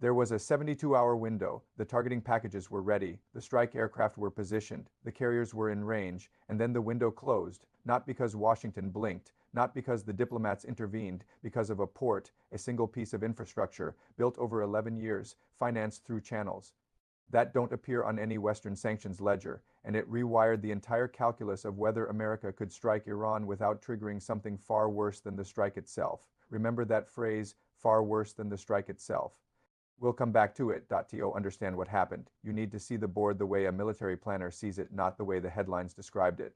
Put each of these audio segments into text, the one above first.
There was a 72-hour window, the targeting packages were ready, the strike aircraft were positioned, the carriers were in range, and then the window closed, not because Washington blinked, not because the diplomats intervened, because of a port, a single piece of infrastructure, built over 11 years, financed through channels that don't appear on any Western sanctions ledger, and it rewired the entire calculus of whether America could strike Iran without triggering something far worse than the strike itself. Remember that phrase, far worse than the strike itself. We'll come back to it. To understand what happened. You need to see the board the way a military planner sees it, not the way the headlines described it.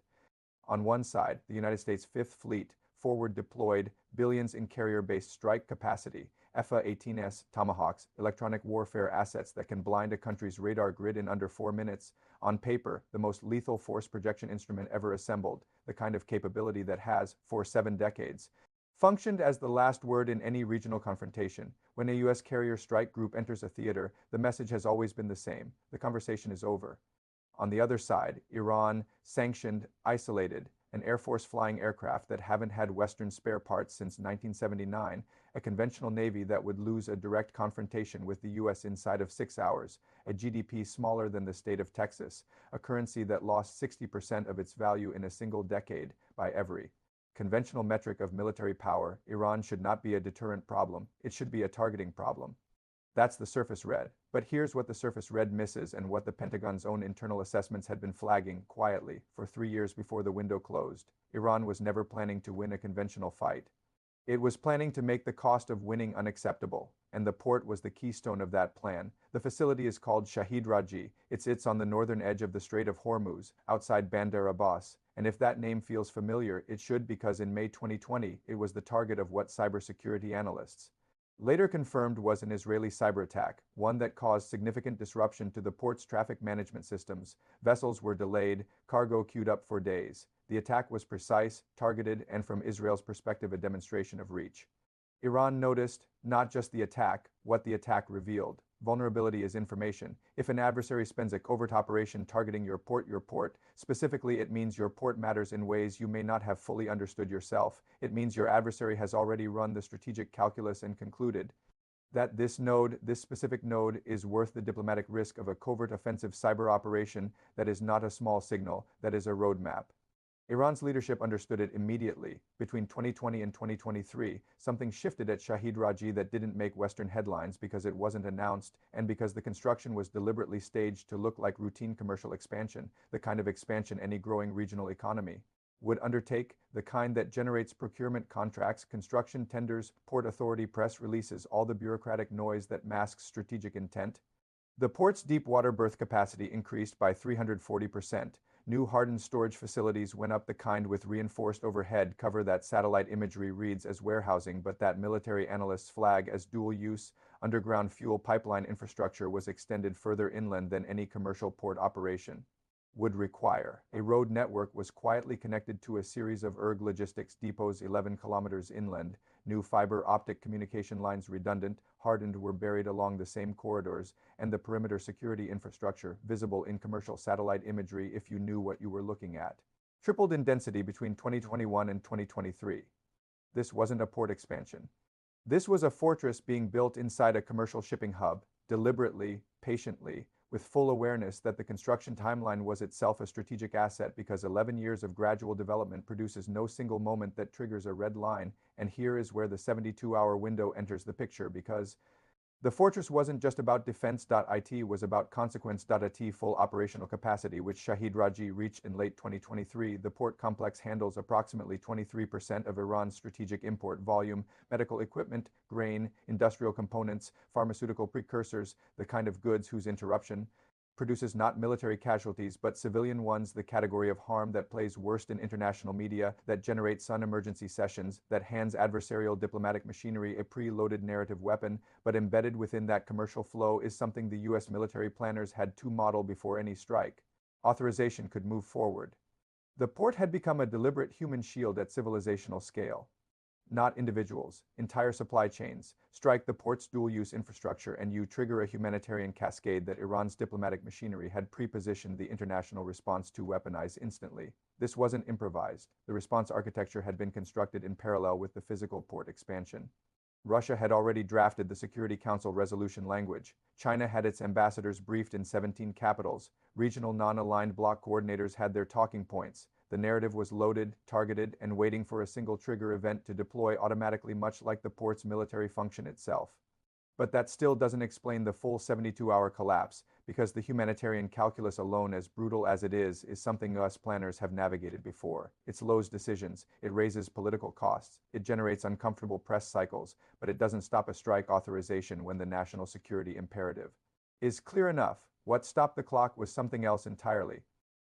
On one side, the United States Fifth Fleet, forward deployed, billions in carrier-based strike capacity, FA-18S Tomahawks, electronic warfare assets that can blind a country's radar grid in under 4 minutes. On paper, the most lethal force projection instrument ever assembled, the kind of capability that has, for 7 decades, functioned as the last word in any regional confrontation. When a U.S. carrier strike group enters a theater, the message has always been the same. The conversation is over. On the other side, Iran, sanctioned, isolated, an Air Force flying aircraft that haven't had Western spare parts since 1979, a conventional Navy that would lose a direct confrontation with the U.S. inside of 6 hours, a GDP smaller than the state of Texas, a currency that lost 60% of its value in a single decade by every conventional metric of military power. Iran should not be a deterrent problem. It should be a targeting problem. That's the surface red. But here's what the surface red misses and what the Pentagon's own internal assessments had been flagging quietly for 3 years before the window closed. Iran was never planning to win a conventional fight. It was planning to make the cost of winning unacceptable, and the port was the keystone of that plan. The facility is called Shahid Rajaee. It sits on the northern edge of the Strait of Hormuz, outside Bandar Abbas. And if that name feels familiar, it should, because in May 2020, it was the target of what cybersecurity analysts later confirmed was an Israeli cyber attack, one that caused significant disruption to the port's traffic management systems. Vessels were delayed, cargo queued up for days. The attack was precise, targeted, and from Israel's perspective, a demonstration of reach. Iran noticed not just the attack, what the attack revealed. Vulnerability is information. If an adversary spends a covert operation targeting your port, specifically it means your port matters in ways you may not have fully understood yourself. It means your adversary has already run the strategic calculus and concluded that this specific node, is worth the diplomatic risk of a covert offensive cyber operation that is not a small signal, that is a roadmap. Iran's leadership understood it immediately. Between 2020 and 2023, something shifted at Shahid Rajaee that didn't make Western headlines because it wasn't announced and because the construction was deliberately staged to look like routine commercial expansion, the kind of expansion any growing regional economy would undertake, the kind that generates procurement contracts, construction tenders, port authority press releases, all the bureaucratic noise that masks strategic intent. The port's deep water berth capacity increased by 340%. New hardened storage facilities went up, the kind with reinforced overhead cover that satellite imagery reads as warehousing but that military analysts flag as dual-use. Underground fuel pipeline infrastructure was extended further inland than any commercial port operation would require. A road network was quietly connected to a series of logistics depots 11 kilometers inland. New fiber optic communication lines, redundant, hardened, were buried along the same corridors, and the perimeter security infrastructure, visible in commercial satellite imagery if you knew what you were looking at, tripled in density between 2021 and 2023. This wasn't a port expansion. This was a fortress being built inside a commercial shipping hub, deliberately, patiently, with full awareness that the construction timeline was itself a strategic asset, because 11 years of gradual development produces no single moment that triggers a red line. And here is where the 72-hour window enters the picture, because the fortress wasn't just about defense.it, was about consequence.it full operational capacity, which Shahid Rajaee reached in late 2023. The port complex handles approximately 23% of Iran's strategic import volume, medical equipment, grain, industrial components, pharmaceutical precursors, the kind of goods whose interruption produces not military casualties but civilian ones, the category of harm that plays worst in international media, that generates sun emergency sessions, that hands adversarial diplomatic machinery a pre-loaded narrative weapon. But embedded within that commercial flow is something the U.S. military planners had to model before any strike authorization could move forward. The port had become a deliberate human shield at civilizational scale. Not individuals, entire supply chains. Strike the port's dual-use infrastructure and you trigger a humanitarian cascade that Iran's diplomatic machinery had pre-positioned the international response to weaponize instantly. This wasn't improvised. The response architecture had been constructed in parallel with the physical port expansion. Russia had already drafted the Security Council resolution language. China had its ambassadors briefed in 17 capitals. Regional non-aligned bloc coordinators had their talking points. The narrative was loaded, targeted, and waiting for a single trigger event to deploy automatically, much like the port's military function itself. But that still doesn't explain the full 72-hour collapse, because the humanitarian calculus alone, as brutal as it is something us planners have navigated before. It slows decisions, it raises political costs, it generates uncomfortable press cycles, but it doesn't stop a strike authorization when the national security imperative is clear enough. What stopped the clock was something else entirely.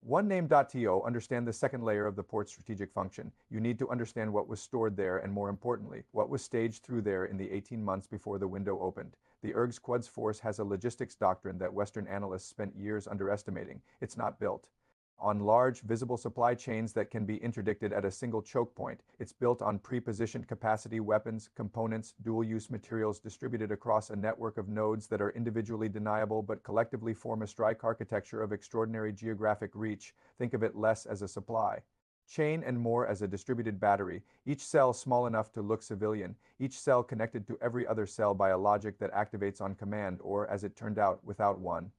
One name.to understand the second layer of the port's strategic function. You need to understand what was stored there and, more importantly, what was staged through there in the 18 months before the window opened. The ERG's Quds Force has a logistics doctrine that Western analysts spent years underestimating. It's not built on large, visible supply chains that can be interdicted at a single choke point. It's built on pre-positioned capacity weapons, components, dual-use materials distributed across a network of nodes that are individually deniable but collectively form a strike architecture of extraordinary geographic reach. Think of it less as a supply chain and more as a distributed battery, each cell small enough to look civilian, each cell connected to every other cell by a logic that activates on command or, as it turned out, without one.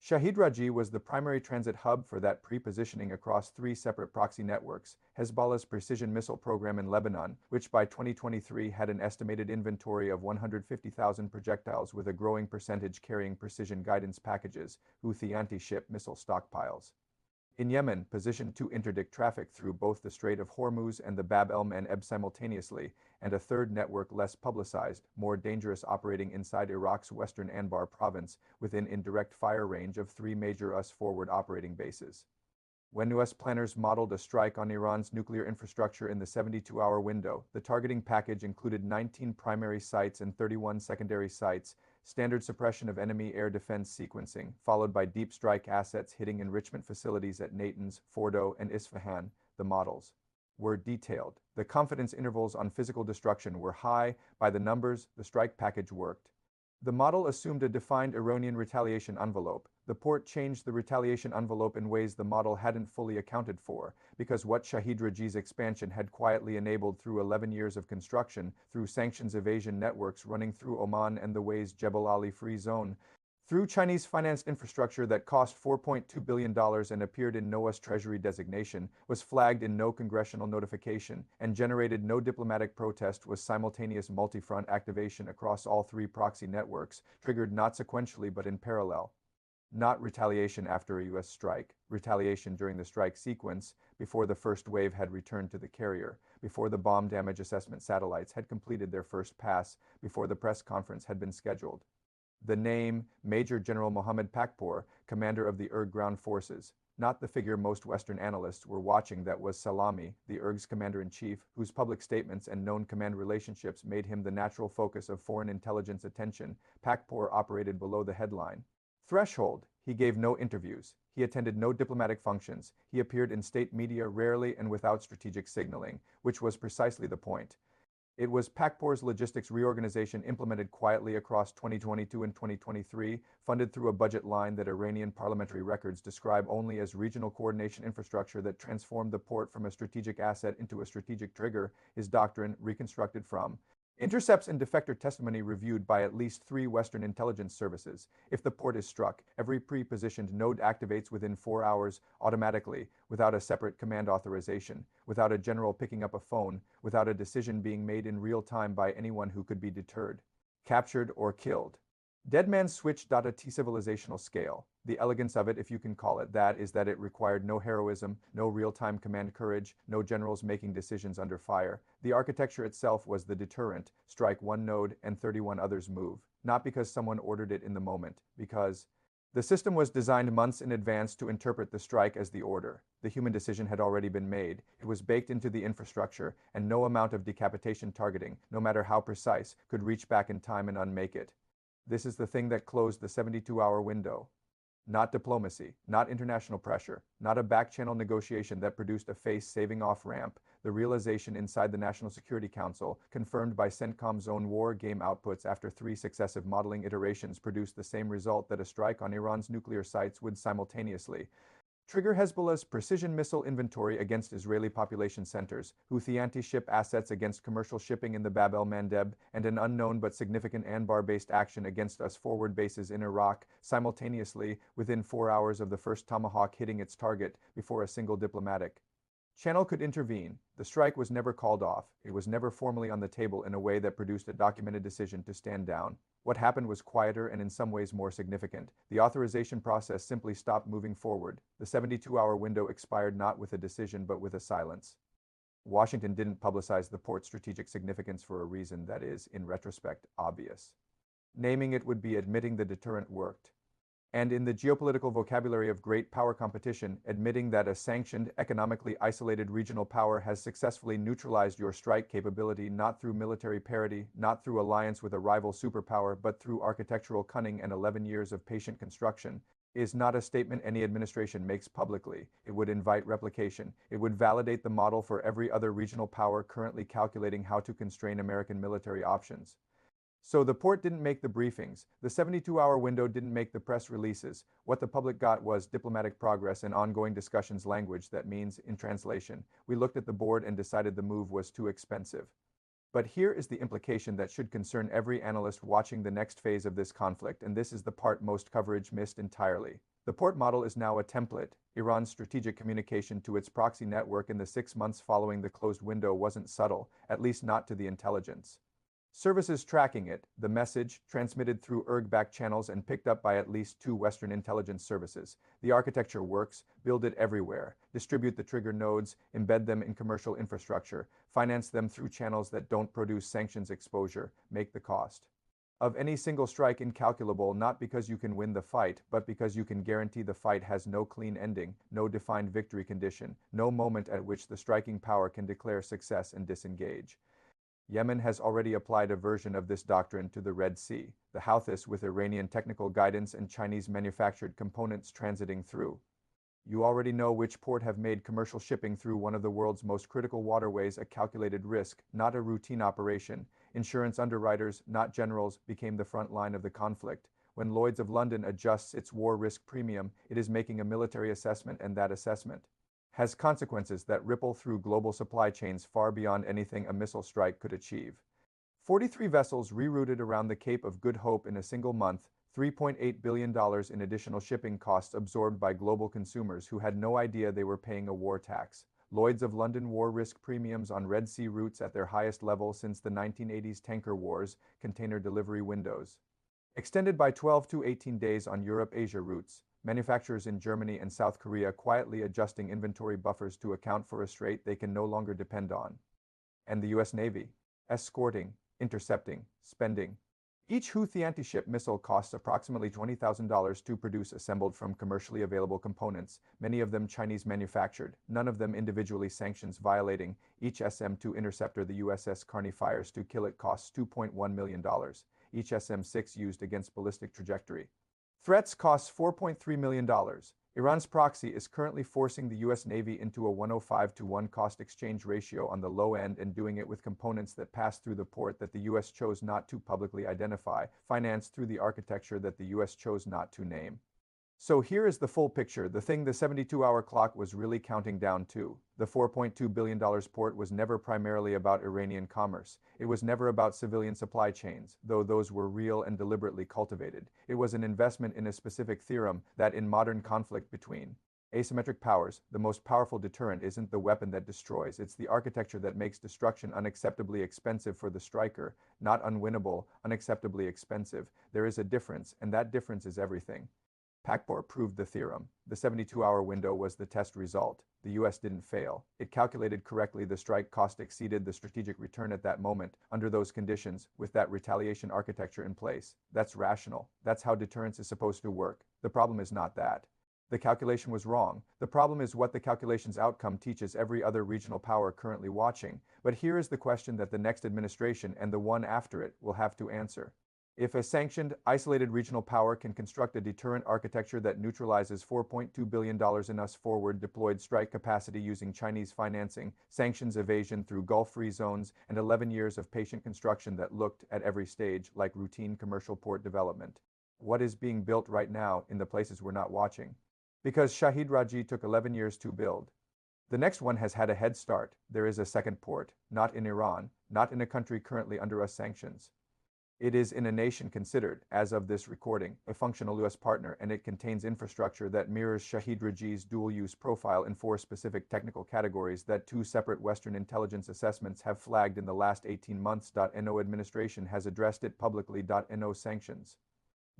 Shahid Rajaee was the primary transit hub for that pre-positioning across 3 separate proxy networks: Hezbollah's precision missile program in Lebanon, which by 2023 had an estimated inventory of 150,000 projectiles with a growing percentage carrying precision guidance packages, Houthi anti-ship missile stockpiles. In Yemen, positioned to interdict traffic through both the Strait of Hormuz and the Bab el-Mandeb simultaneously, and a third network less publicized, more dangerous, operating inside Iraq's western Anbar province within indirect fire range of 3 major US forward operating bases. When US planners modeled a strike on Iran's nuclear infrastructure in the 72-hour window, the targeting package included 19 primary sites and 31 secondary sites, standard suppression of enemy air defense sequencing, followed by deep strike assets hitting enrichment facilities at Natanz, Fordo, and Isfahan. The models were detailed. The confidence intervals on physical destruction were high. By the numbers, the strike package worked. The model assumed a defined Iranian retaliation envelope. The port changed the retaliation envelope in ways the model hadn't fully accounted for, because what Shahid Rajaee's expansion had quietly enabled through 11 years of construction, through sanctions evasion networks running through Oman and the Way's Jebel Ali Free Zone, through Chinese-financed infrastructure that cost $4.2 billion and appeared in NOAA's Treasury designation, was flagged in no congressional notification, and generated no diplomatic protest, was simultaneous multi-front activation across all 3 proxy networks, triggered not sequentially but in parallel. Not retaliation after a US strike, retaliation during the strike sequence, before the first wave had returned to the carrier, before the bomb damage assessment satellites had completed their first pass, before the press conference had been scheduled. The name, Major General Mohammed Pakpour, commander of the ERG ground forces, not the figure most Western analysts were watching that was Salami, the ERG's commander-in-chief, whose public statements and known command relationships made him the natural focus of foreign intelligence attention. Pakpour operated below the headline threshold. He gave no interviews. He attended no diplomatic functions. He appeared in state media rarely and without strategic signaling, which was precisely the point. It was Pakpour's logistics reorganization implemented quietly across 2022 and 2023, funded through a budget line that Iranian parliamentary records describe only as regional coordination infrastructure, that transformed the port from a strategic asset into a strategic trigger. His doctrine, reconstructed from intercepts and defector testimony reviewed by at least 3 Western intelligence services. If the port is struck, every pre-positioned node activates within 4 hours automatically, without a separate command authorization, without a general picking up a phone, without a decision being made in real time by anyone who could be deterred, captured, or killed. Dead man switch. A T-civilizational scale. The elegance of it, if you can call it that, is that it required no heroism, no real-time command courage, no generals making decisions under fire. The architecture itself was the deterrent. Strike 1 node and 31 others move. Not because someone ordered it in the moment, because the system was designed months in advance to interpret the strike as the order. The human decision had already been made. It was baked into the infrastructure, and no amount of decapitation targeting, no matter how precise, could reach back in time and unmake it. This is the thing that closed the 72-hour window. Not diplomacy, not international pressure, not a back-channel negotiation that produced a face-saving off-ramp. The realization inside the National Security Council, confirmed by CENTCOM's own war game outputs after 3 successive modeling iterations, produced the same result: that a strike on Iran's nuclear sites would simultaneously Trigger Hezbollah's precision missile inventory against Israeli population centers, Houthi anti-ship assets against commercial shipping in the Bab el-Mandeb, and an unknown but significant Anbar-based action against US forward bases in Iraq, simultaneously within 4 hours of the first Tomahawk hitting its target before a single diplomatic channel could intervene. The strike was never called off. It was never formally on the table in a way that produced a documented decision to stand down. What happened was quieter and in some ways more significant. The authorization process simply stopped moving forward. The 72-hour window expired not with a decision but with a silence. Washington didn't publicize the port's strategic significance for a reason that is, in retrospect, obvious. Naming it would be admitting the deterrent worked. And in the geopolitical vocabulary of great power competition, admitting that a sanctioned, economically isolated regional power has successfully neutralized your strike capability not through military parity, not through alliance with a rival superpower, but through architectural cunning and 11 years of patient construction, is not a statement any administration makes publicly. It would invite replication. It would validate the model for every other regional power currently calculating how to constrain American military options. So the port didn't make the briefings. The 72-hour window didn't make the press releases. What the public got was diplomatic progress and ongoing discussions language that means, in translation, we looked at the board and decided the move was too expensive. But here is the implication that should concern every analyst watching the next phase of this conflict, and this is the part most coverage missed entirely. The port model is now a template. Iran's strategic communication to its proxy network in the 6 months following the closed window wasn't subtle, at least not to the intelligence services tracking it, the message, transmitted through ERG-backed channels and picked up by at least 2 Western intelligence services. The architecture works, build it everywhere, distribute the trigger nodes, embed them in commercial infrastructure, finance them through channels that don't produce sanctions exposure, make the cost of any single strike incalculable not because you can win the fight, but because you can guarantee the fight has no clean ending, no defined victory condition, no moment at which the striking power can declare success and disengage. Yemen has already applied a version of this doctrine to the Red Sea, the Houthis with Iranian technical guidance and Chinese-manufactured components transiting through. You already know which port have made commercial shipping through one of the world's most critical waterways a calculated risk, not a routine operation. Insurance underwriters, not generals, became the front line of the conflict. When Lloyd's of London adjusts its war risk premium, it is making a military assessment, and that assessment has consequences that ripple through global supply chains far beyond anything a missile strike could achieve. 43 vessels rerouted around the Cape of Good Hope in a single month, $3.8 billion in additional shipping costs absorbed by global consumers who had no idea they were paying a war tax. Lloyd's of London war risk premiums on Red Sea routes at their highest level since the 1980s tanker wars, container delivery windows extended by 12 to 18 days on Europe-Asia routes. Manufacturers in Germany and South Korea quietly adjusting inventory buffers to account for a strait they can no longer depend on. And the US Navy, escorting, intercepting, spending. Each Houthi anti-ship missile costs approximately $20,000 to produce, assembled from commercially available components, many of them Chinese manufactured, none of them individually sanctions violating. Each SM-2 interceptor the USS Carney fires to kill it costs $2.1 million. Each SM-6 used against ballistic trajectory threats costs $4.3 million. Iran's proxy is currently forcing the US Navy into a 105-to-1 cost exchange ratio on the low end and doing it with components that pass through the port that the US chose not to publicly identify, financed through the architecture that the US chose not to name. So here is the full picture, the thing the 72-hour clock was really counting down to. The $4.2 billion port was never primarily about Iranian commerce. It was never about civilian supply chains, though those were real and deliberately cultivated. It was an investment in a specific theorem that in modern conflict between asymmetric powers, the most powerful deterrent isn't the weapon that destroys, it's the architecture that makes destruction unacceptably expensive for the striker, not unwinnable, unacceptably expensive. There is a difference, and that difference is everything. Pakpor proved the theorem. The 72-hour window was the test result. The US didn't fail. It calculated correctly. The strike cost exceeded the strategic return at that moment, under those conditions, with that retaliation architecture in place. That's rational. That's how deterrence is supposed to work. The problem is not that the calculation was wrong. The problem is what the calculation's outcome teaches every other regional power currently watching. But here is the question that the next administration and the one after it will have to answer. If a sanctioned, isolated regional power can construct a deterrent architecture that neutralizes $4.2 billion in US forward deployed strike capacity using Chinese financing, sanctions evasion through Gulf-free zones, and 11 years of patient construction that looked, at every stage, like routine commercial port development, what is being built right now in the places we're not watching? Because Shahid Rajaee took 11 years to build. The next one has had a head start. There is a second port, not in Iran, not in a country currently under US sanctions. It is in a nation considered, as of this recording, a functional US partner, and it contains infrastructure that mirrors Shahid Rajaee's dual-use profile in 4 specific technical categories that 2 separate Western intelligence assessments have flagged in the last 18 months. No administration has addressed it publicly. No sanctions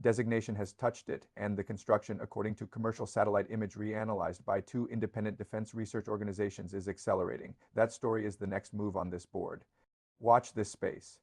designation has touched it, and the construction, according to commercial satellite imagery analyzed by 2 independent defense research organizations, is accelerating. That story is the next move on this board. Watch this space.